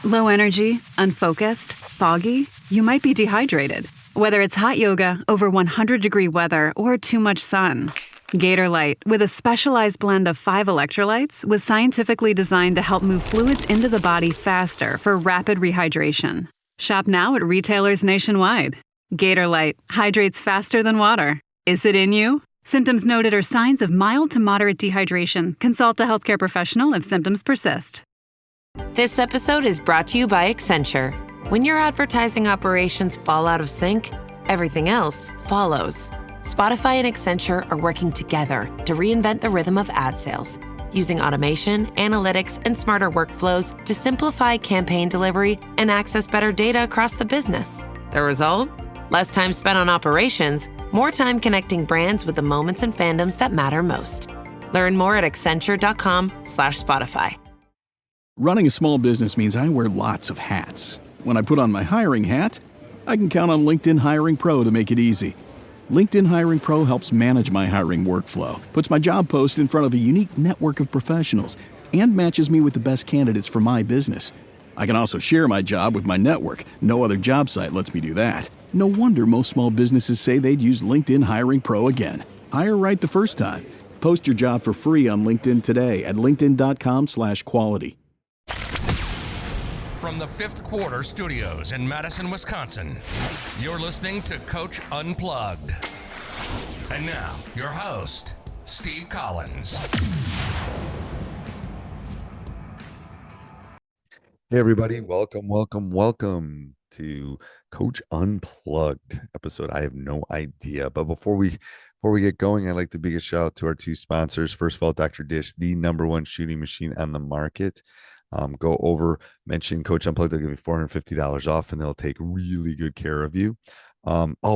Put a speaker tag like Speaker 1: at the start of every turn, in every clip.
Speaker 1: Low energy, unfocused, foggy? You might be dehydrated. Whether it's hot yoga, over 100-degree weather, or too much sun. Gator Light, with a specialized blend of 5 electrolytes, was scientifically designed to help move fluids into the body faster for rapid rehydration. Shop now at retailers nationwide. Gator Light hydrates faster than water. Is it in you? Symptoms noted are signs of mild to moderate dehydration. Consult a healthcare professional if symptoms persist.
Speaker 2: This episode is brought to you by Accenture. When your advertising operations fall out of sync, everything else follows. Spotify and Accenture are working together to reinvent the rhythm of ad sales, using automation, analytics, and smarter workflows to simplify campaign delivery and access better data across the business. The result? Less time spent on operations, more time connecting brands with the moments and fandoms that matter most. Learn more at accenture.com/Spotify.
Speaker 3: Running a small business means I wear lots of hats. When I put on my hiring hat, I can count on LinkedIn Hiring Pro to make it easy. LinkedIn Hiring Pro helps manage my hiring workflow, puts my job post in front of a unique network of professionals, and matches me with the best candidates for my business. I can also share my job with my network. No other job site lets me do that. No wonder most small businesses say they'd use LinkedIn Hiring Pro again. Hire right the first time. Post your job for free on LinkedIn today at linkedin.com/quality.
Speaker 4: From the Fifth Quarter Studios in Madison, Wisconsin, you're listening to Coach Unplugged. And now, your host, Steve Collins.
Speaker 5: Hey everybody, welcome to Coach Unplugged episode. I have no idea, but before we get going, I'd like to big a shout out to our 2 sponsors. First of all, Dr. Dish, the #1 shooting machine on the market. Go over, mention Coach Unplugged, they'll give you $450 off, and they'll take really good care of you.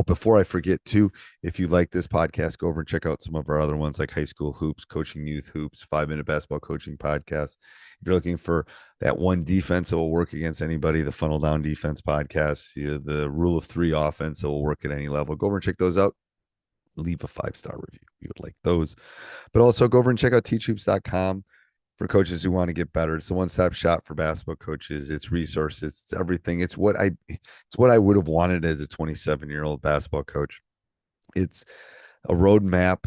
Speaker 5: Before I forget too, if you like this podcast, go over and check out some of our other ones like High School Hoops, Coaching Youth Hoops, 5-Minute Basketball Coaching Podcast. If you're looking for that one defense that will work against anybody, the Funnel Down Defense Podcast, the Rule of 3 offense that will work at any level, go over and check those out. Leave a 5-star review. We would like those. But also go over and check out teachhoops.com. For coaches who want to get better. It's the one-stop shop for basketball coaches. It's resources, it's everything. It's what I would have wanted as a 27-year-old basketball coach. It's a roadmap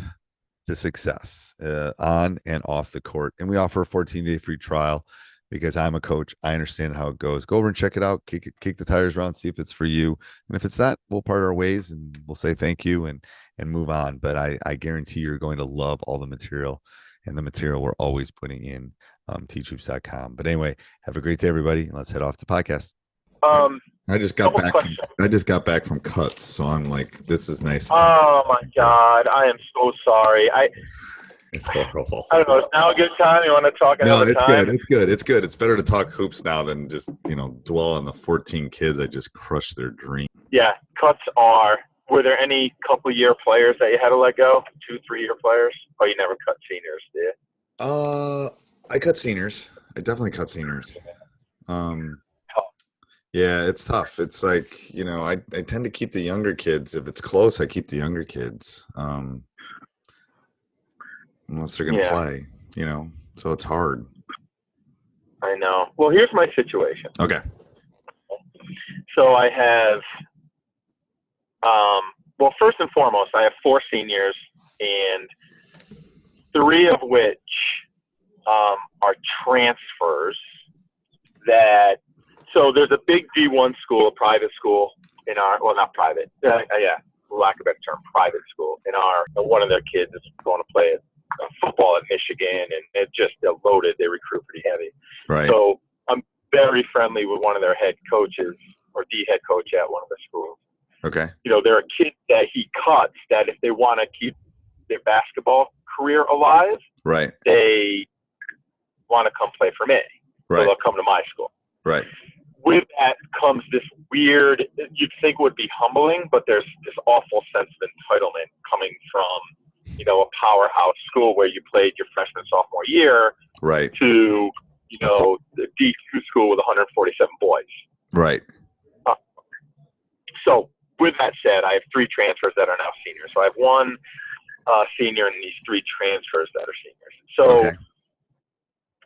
Speaker 5: to success on and off the court. And we offer a 14-day free trial because I'm a coach. I understand how it goes. Go over and check it out. Kick the tires around, see if it's for you. And if it's not, we'll part our ways and we'll say thank you and move on. But I guarantee you're going to love all the material. And the material we're always putting in teachhoops.com. But anyway, have a great day, everybody. Let's head off the podcast.
Speaker 6: I just got back from cuts, so I'm like, this is nice.
Speaker 7: Oh my God, I am so sorry.
Speaker 6: It's horrible.
Speaker 7: I don't know. Is now a good time? You want to talk another time?
Speaker 6: No, it's good. It's good. It's better to talk hoops now than just dwell on the 14 kids that just crushed their dream.
Speaker 7: Yeah, cuts are. Were there any couple-year players that you had to let go? 2-3-year players? Oh, you never cut seniors, did you?
Speaker 6: I cut seniors. I definitely cut seniors. Yeah, it's tough. It's like, I tend to keep the younger kids. If it's close, I keep the younger kids. Unless they're going to play, so it's hard.
Speaker 7: I know. Well, here's my situation.
Speaker 6: Okay.
Speaker 7: So I have well, first and foremost, I have 4 seniors, and 3 of which are transfers. So there's a big D1 school, a private school in our, well, not private, lack of a better term, private school in our, one of their kids is going to play football at Michigan, and they're loaded. They recruit pretty heavy.
Speaker 6: Right.
Speaker 7: So I'm very friendly with one of their head coaches, or the head coach at one of the schools.
Speaker 6: Okay.
Speaker 7: There are kids that he cuts that if they want to keep their basketball career alive,
Speaker 6: right,
Speaker 7: they want to come play for me.
Speaker 6: Right.
Speaker 7: So they'll come to my school.
Speaker 6: Right.
Speaker 7: With that comes this weird, you'd think would be humbling, but there's this awful sense of entitlement coming from, a powerhouse school where you played your freshman, sophomore year,
Speaker 6: right,
Speaker 7: to, the D2 school with 147 boys.
Speaker 6: Right.
Speaker 7: So with that said, I have 3 transfers that are now seniors. So I have 1 senior and these 3 transfers that are seniors. So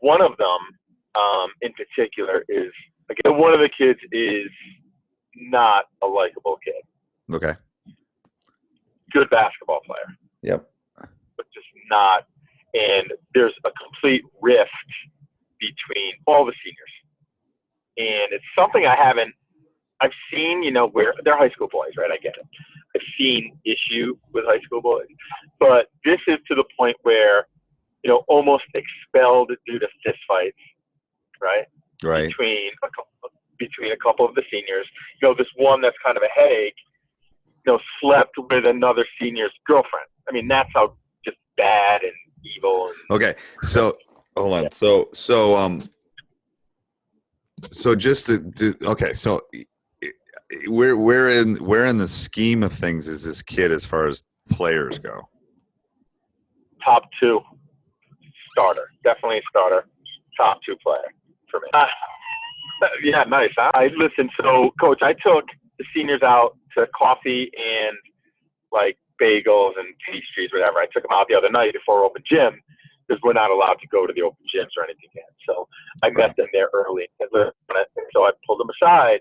Speaker 7: one of them in particular is, again, one of the kids is not a likable kid.
Speaker 5: Okay.
Speaker 7: Good basketball player.
Speaker 5: Yep.
Speaker 7: But just not. And there's a complete rift between all the seniors. And it's something I've seen, where they're high school boys, right? I get it. I've seen issue with high school boys. But this is to the point where, almost expelled due to fistfights, right?
Speaker 5: Right.
Speaker 7: Between a couple of the seniors. This one that's kind of a headache, slept with another senior's girlfriend. I mean, that's how just bad and evil.
Speaker 5: Okay. So hold on. Yeah. So just okay. So where in the scheme of things is this kid as far as players go?
Speaker 7: Top 2 starter, definitely a starter. Top 2 player for me. Yeah, nice. Listen. So, Coach, I took the seniors out to coffee and like bagels and pastries, whatever. I took them out the other night before open gym because we're not allowed to go to the open gyms or anything yet. So I met them there early. And so I pulled them aside,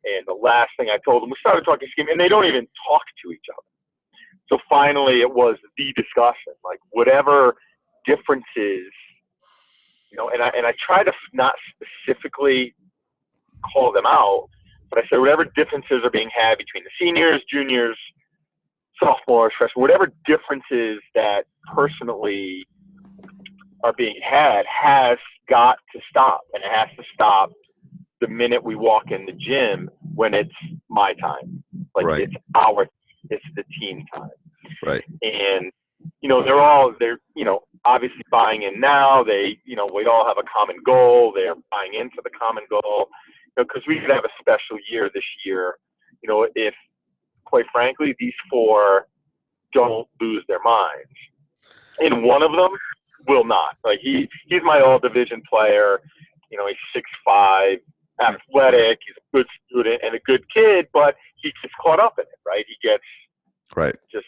Speaker 7: and the last thing I told them, we started talking scheme, and they don't even talk to each other. So finally, it was the discussion, like whatever differences, and I try to not specifically call them out, but I said whatever differences are being had between the seniors, juniors, sophomores, freshmen, whatever differences that personally are being had has got to stop, and it has to stop the minute we walk in the gym when it's my time. Like
Speaker 5: right.
Speaker 7: It's the team time.
Speaker 5: Right.
Speaker 7: And, they're obviously buying in now. They, we all have a common goal. They're buying into the common goal, because we could have a special year this year, if, quite frankly, these 4 don't lose their minds. And one of them will not. Like he's my all-division player. He's 6'5", athletic. He's a good student and a good kid, but he gets caught up in it, right? He gets just.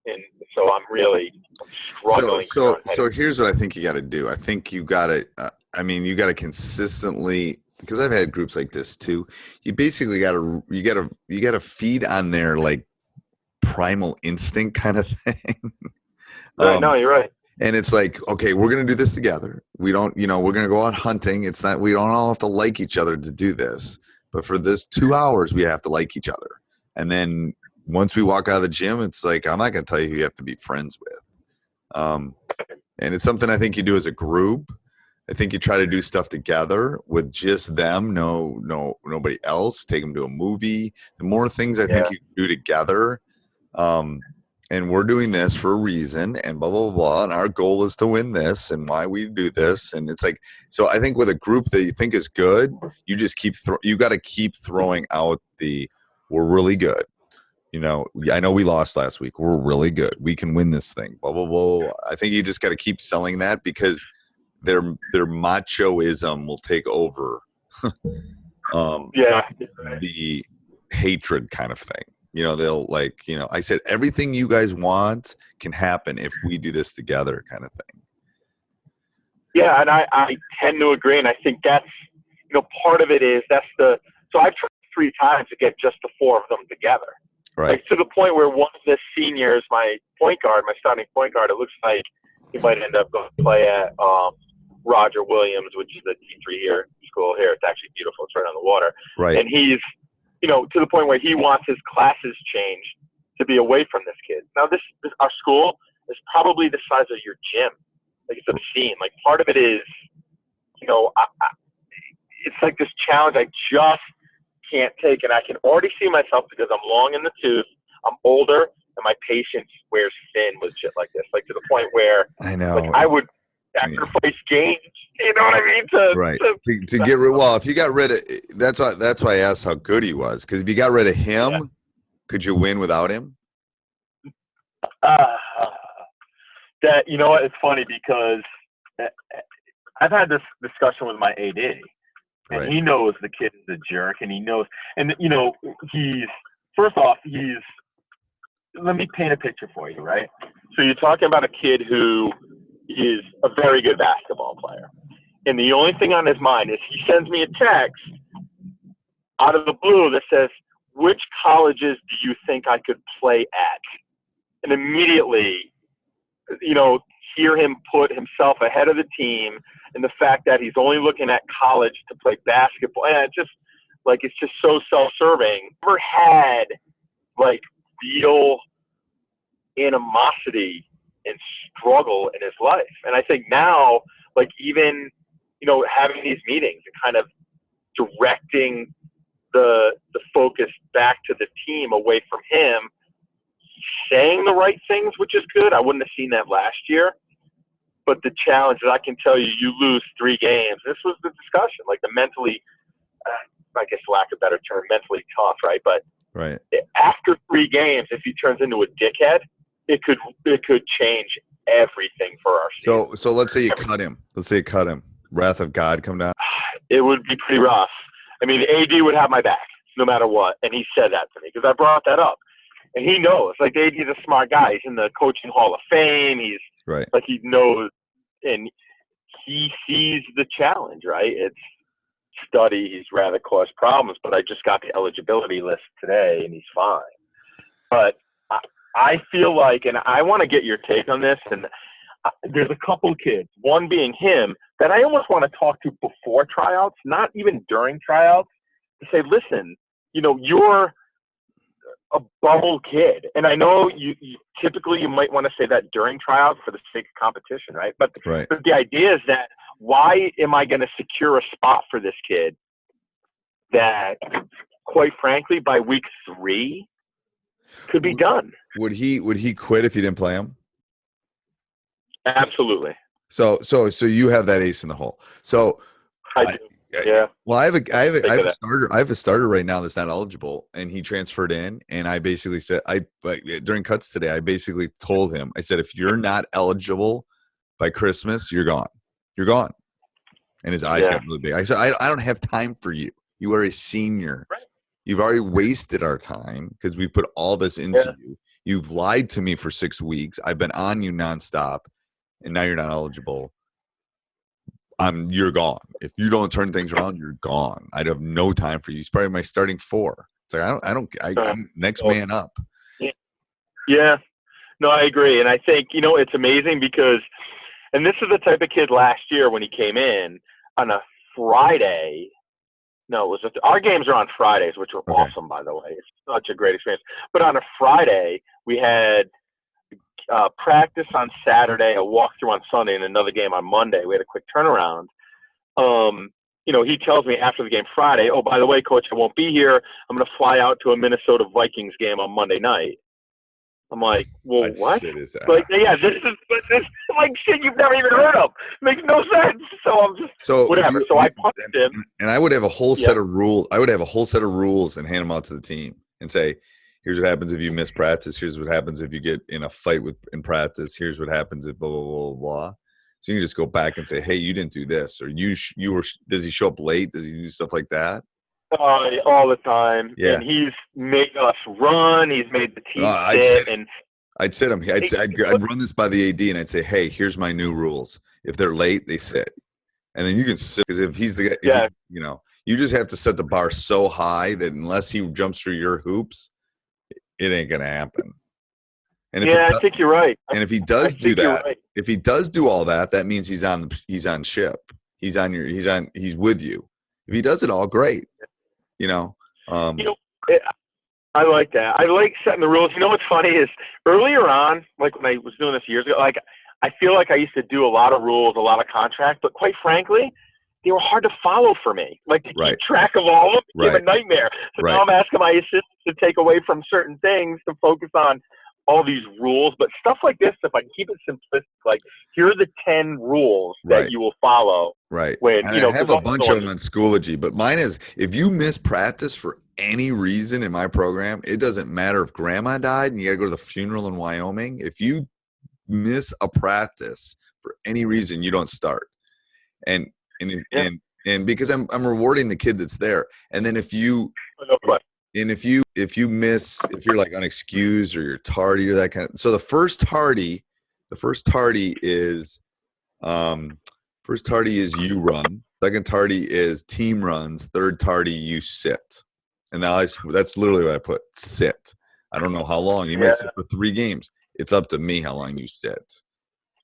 Speaker 7: And so I'm really struggling.
Speaker 5: So here's what I think you got to do. I think you got to. You got to consistently, because I've had groups like this too. You basically got to feed on their like primal instinct kind of thing.
Speaker 7: Right, no, you're right.
Speaker 5: And it's like, okay, we're going to do this together. We don't, we're going to go out hunting. It's not, we don't all have to like each other to do this. But for this 2 hours, we have to like each other. And then once we walk out of the gym, it's like, I'm not going to tell you who you have to be friends with. And it's something I think you do as a group. I think you try to do stuff together with just them. Nobody else. Take them to a movie. The more things I think you do together, and we're doing this for a reason, and blah, blah, blah, and our goal is to win this, and why we do this. And it's like, so I think with a group that you think is good, you just you got to keep throwing out we're really good. I know we lost last week. We're really good. We can win this thing, blah, blah, blah. I think you just got to keep selling that, because their machoism will take over the hatred kind of thing. They'll like, I said, everything you guys want can happen if we do this together kind of thing.
Speaker 7: Yeah, and I tend to agree. And I think that's, part of it is so I've tried 3 times to get just the 4 of them together.
Speaker 5: Right.
Speaker 7: Like to the point where one of the seniors, my starting point guard, it looks like he might end up going to play at Roger Williams, which is the D3 school here. It's actually beautiful. It's right on the water.
Speaker 5: Right.
Speaker 7: And he's, to the point where he wants his classes changed to be away from this kid. Now, our school is probably the size of your gym. Like, it's obscene. Like, part of it is, it's like this challenge I just can't take. And I can already see myself, because I'm long in the tooth, I'm older, and my patience wears thin with shit like this. Like, to the point where
Speaker 5: I know.
Speaker 7: Like, I would sacrifice games. You know what I mean?
Speaker 5: To get rid. Well, if you got rid of, that's why I asked how good he was. Because if you got rid of him, could you win without him?
Speaker 7: That it's funny, because I've had this discussion with my AD, and he knows the kid is a jerk, and he knows, and let me paint a picture for you, right? So you're talking about a kid who is a very good basketball player. And the only thing on his mind is he sends me a text out of the blue that says, which colleges do you think I could play at? And immediately, hear him put himself ahead of the team, and the fact that he's only looking at college to play basketball. And it's just so self-serving. Never had real animosity and struggle in his life. And I think now, even, having these meetings and kind of directing the focus back to the team away from him, saying the right things, which is good. I wouldn't have seen that last year. But the challenge is, I can tell you, you lose 3 games. This was the discussion, the mentally, I guess lack of a better term, mentally tough, right? But
Speaker 5: right
Speaker 7: after 3 games, if he turns into a dickhead, it could change everything for our season.
Speaker 5: So let's say you cut him. Let's say you cut him. Wrath of God come down.
Speaker 7: It would be pretty rough. I mean, AD would have my back no matter what, and he said that to me because I brought that up. And he knows, AD's a smart guy. He's in the coaching Hall of Fame. He's
Speaker 5: right.
Speaker 7: He knows, and he sees the challenge, right? It's study. He's rather cause problems, but I just got the eligibility list today, and he's fine. But I feel and I want to get your take on this, and there's a couple kids, one being him, that I almost want to talk to before tryouts, not even during tryouts, to say, listen, you're a bubble kid. And I know you typically you might want to say that during tryouts for the sake of competition, right? But the idea is that, why am I going to secure a spot for this kid that, quite frankly, by week 3 could be done?
Speaker 5: Would he quit if you didn't play him?
Speaker 7: Absolutely.
Speaker 5: So you have that ace in the hole. So
Speaker 7: I do. Yeah.
Speaker 5: Well, I have a starter right now that's not eligible, and he transferred in, and I basically said, during cuts today, I basically told him, I said, if you're not eligible by Christmas, you're gone. You're gone. And his eyes got really big. I said, I don't have time for you. You are a senior.
Speaker 7: Right.
Speaker 5: You've already wasted our time because we put all this into you. You've lied to me for 6 weeks. I've been on you nonstop, and now you're not eligible. You're gone. If you don't turn things around, you're gone. I'd have no time for you. He's probably my starting 4. It's I'm next man up.
Speaker 7: Yeah. No, I agree. And I think, it's amazing because, and this is the type of kid last year when he came in on a Friday. No, it was our games are on Fridays, which were awesome, by the way. It's such a great experience. But on a Friday, we had practice on Saturday, a walkthrough on Sunday, and another game on Monday. We had a quick turnaround. He tells me after the game Friday, oh, by the way, coach, I won't be here. I'm going to fly out to a Minnesota Vikings game on Monday night. I'm like, well, what? This is shit you've never even heard of. Makes no sense. So I'm just whatever. So I punched him.
Speaker 5: And I would have a whole set of rules. I would have a whole set of rules and hand them out to the team and say, here's what happens if you miss practice. Here's what happens if you get in a fight in practice. Here's what happens if blah, blah, blah, blah. So you can just go back and say, hey, you didn't do this. Or does he show up late? Does he do stuff like that?
Speaker 7: All the time.
Speaker 5: Yeah.
Speaker 7: And he's made us run. He's made the team sit.
Speaker 5: I'd sit him. I'd run this by the AD and I'd say, hey, here's my new rules. If they're late, they sit. And then you can sit, because if he's the guy, you just have to set the bar so high that unless he jumps through your hoops, it ain't going to happen. And
Speaker 7: I think you're right.
Speaker 5: And if he does do that, if he does do all that, that means he's on ship. He's with you. If he does it all, great.
Speaker 7: I like that. I like setting the rules. What's funny is earlier on, when I was doing this years ago, I feel like I used to do a lot of rules, a lot of contracts, but quite frankly, they were hard to follow for me. To keep track of all of them became a nightmare. So now I'm asking my assistants to take away from certain things to focus on all these rules. But stuff like this, if I can keep it simplistic, here are the 10 rules that you will follow.
Speaker 5: Right.
Speaker 7: When,
Speaker 5: I have a bunch of them on Schoology, but mine is, if you miss practice for any reason in my program, it doesn't matter if grandma died and you got to go to the funeral in Wyoming. If you miss a practice for any reason, you don't start. And because I'm rewarding the kid that's there. And then if you miss, if you're unexcused or you're tardy or that kind of, so the first tardy is First tardy is you run. Second tardy is team runs. Third tardy, you sit. And now that's literally what I put, sit. I don't know how long. You might sit for 3 games. It's up to me how long you sit.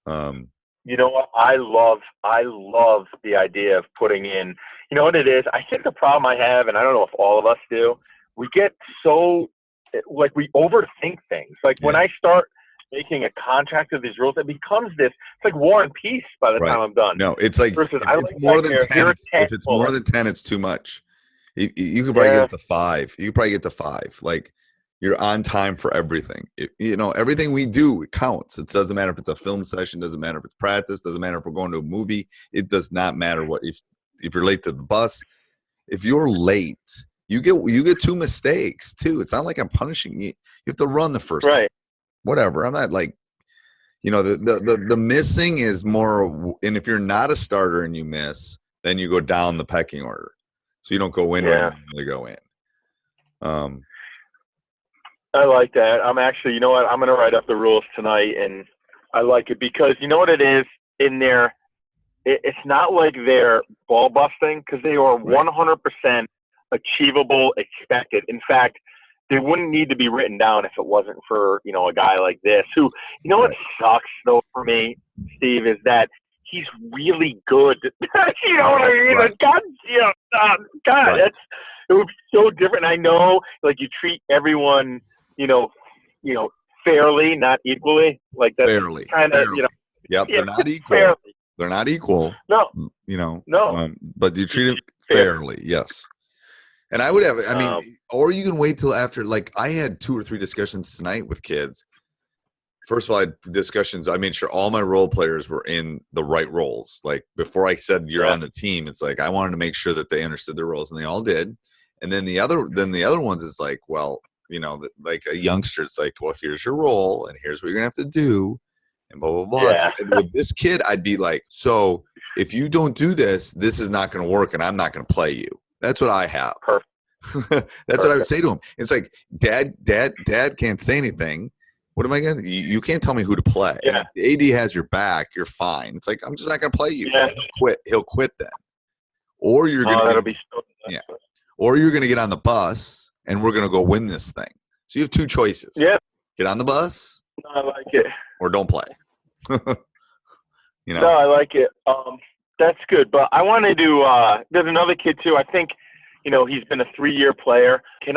Speaker 7: You know what? I love the idea of putting in, you know what it is? I think the problem I have, and I don't know if all of us do, we get so, like, we overthink things. Like when I start making a contract of these rules, it becomes this, it's like War and Peace by the time I'm done.
Speaker 5: No, it's like,
Speaker 7: versus,
Speaker 5: if it's more than 10, if it's more than 10, it's too much. You could probably get to 5. You could probably get to 5. Like, you're on time for everything. Everything we do, it counts. It doesn't matter if it's a film session, doesn't matter if it's practice, doesn't matter if we're going to a movie. It does not matter if you're late to the bus. If you're late, you get 2 mistakes too. It's not like I'm punishing you. You have to run the first time. Whatever. I'm not like, the missing is more, and if you're not a starter and you miss, then you go down the pecking order. So you don't go in when you really go in.
Speaker 7: I like that. I'm actually, you know what? I'm going to write up the rules tonight, and I like it because you know what it is in there? It's not like they're ball busting because they are 100% achievable, expected. In fact, they wouldn't need to be written down if it wasn't for, a guy like this who, what sucks though for me, Steve, is that he's really good. You know what I mean?
Speaker 5: Right.
Speaker 7: God, it would be so different. I know, like, you treat everyone, fairly, not equally. Like that's
Speaker 5: fairly,
Speaker 7: kind of,
Speaker 5: Yep, they're not equal.
Speaker 7: Fairly.
Speaker 5: They're not equal.
Speaker 7: No.
Speaker 5: No. But you treat them fairly, yes. And I would have, or you can wait till after, like, I had 2 or 3 discussions tonight with kids. First of all, I had discussions. I made sure all my role players were in the right roles. Like, before I said you're on the team, it's like I wanted to make sure that they understood their roles, and they all did. And then the other ones is like, well, like a youngster, it's like, well, here's your role, and here's what you're gonna have to do, and blah blah blah.
Speaker 7: Yeah.
Speaker 5: And with this kid, I'd be like, so if you don't do this, this is not gonna work, and I'm not gonna play you. That's what I have.
Speaker 7: Perfect.
Speaker 5: That's what I would say to him. It's like, Dad can't say anything. What am I going to – you can't tell me who to play.
Speaker 7: Yeah.
Speaker 5: If the AD has your back, you're fine. It's like, I'm just not going to play you.
Speaker 7: Yeah.
Speaker 5: He'll quit then. Or you're going to –
Speaker 7: that'll be so
Speaker 5: Or you're going to get on the bus, and we're going to go win this thing. So you have 2 choices.
Speaker 7: Yeah.
Speaker 5: Get on the bus.
Speaker 7: I like it.
Speaker 5: Or don't play.
Speaker 7: No, I like it. That's good. But I wanted to there's another kid, too. I think – he's been a 3-year player. Can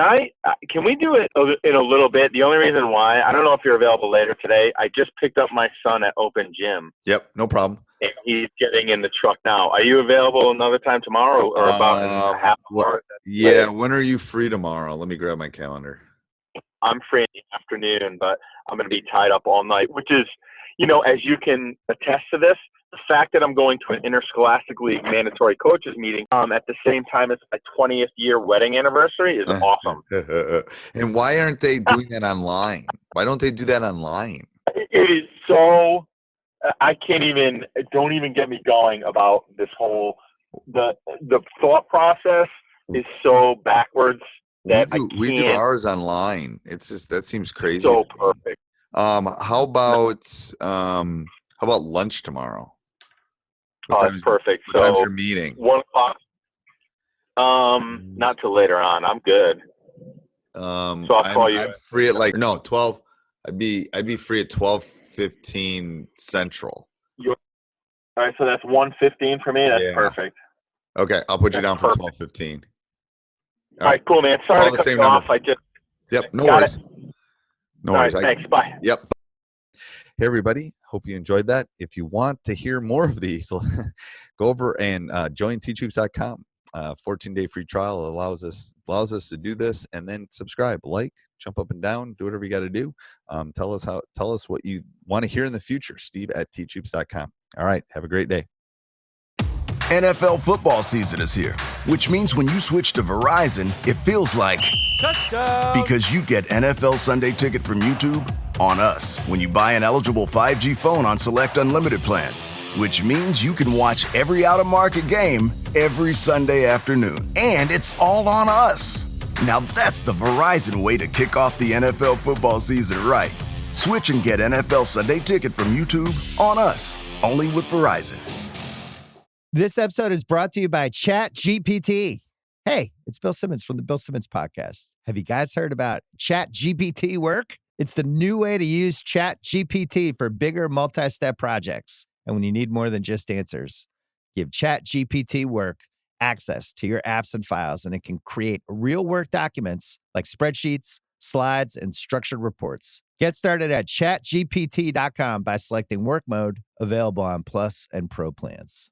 Speaker 7: we do it in a little bit? The only reason why, I don't know if you're available later today. I just picked up my son at Open Gym.
Speaker 5: Yep, no problem.
Speaker 7: And he's getting in the truck now. Are you available another time tomorrow or about half an hour?
Speaker 5: Yeah, when are you free tomorrow? Let me grab my calendar.
Speaker 7: I'm free in the afternoon, but I'm going to be tied up all night, which is, as you can attest to this, the fact that I'm going to an interscholastic league mandatory coaches meeting at the same time as my 20th year wedding anniversary is awesome.
Speaker 5: And why aren't they doing that online? Why don't they do that online?
Speaker 7: It is so don't even get me going about this whole, the thought process is so backwards that
Speaker 5: we do ours online. It's just, that seems crazy.
Speaker 7: So perfect.
Speaker 5: How about lunch tomorrow?
Speaker 7: That's perfect.
Speaker 5: What time's your meeting?
Speaker 7: 1 o'clock. Not till later on. I'm good. So I'll call you.
Speaker 5: I'm free at 12. I'd be free at 12:15 Central.
Speaker 7: All right, so that's 1:15 for me. That's perfect.
Speaker 5: Okay, I'll put you down for 12:15.
Speaker 7: All right, cool, man. Sorry to cut you off.
Speaker 5: Yep, no worries. No worries.
Speaker 7: Thanks. Bye.
Speaker 5: Yep. Hey, everybody. Hope you enjoyed that. If you want to hear more of these, go over and join teachhoops.com. 14-day free trial allows us to do this, and then subscribe, jump up and down, do whatever you got to do. Tell us what you want to hear in the future. Steve at teachhoops.com. All right. Have a great day.
Speaker 8: NFL football season is here, which means when you switch to Verizon, it feels like touchdown, because you get NFL Sunday Ticket from YouTube on us when you buy an eligible 5G phone on select unlimited plans, which means you can watch every out-of-market game every Sunday afternoon, and it's all on us. Now that's the Verizon way to kick off the NFL football season right. Switch and get NFL Sunday Ticket from YouTube on us, only with Verizon.
Speaker 9: This episode is brought to you by ChatGPT. Hey, it's Bill Simmons from the Bill Simmons Podcast. Have you guys heard about ChatGPT work? It's the new way to use ChatGPT for bigger multi-step projects. And when you need more than just answers, give ChatGPT work access to your apps and files, and it can create real work documents like spreadsheets, slides, and structured reports. Get started at chatgpt.com by selecting work mode, available on Plus and Pro plans.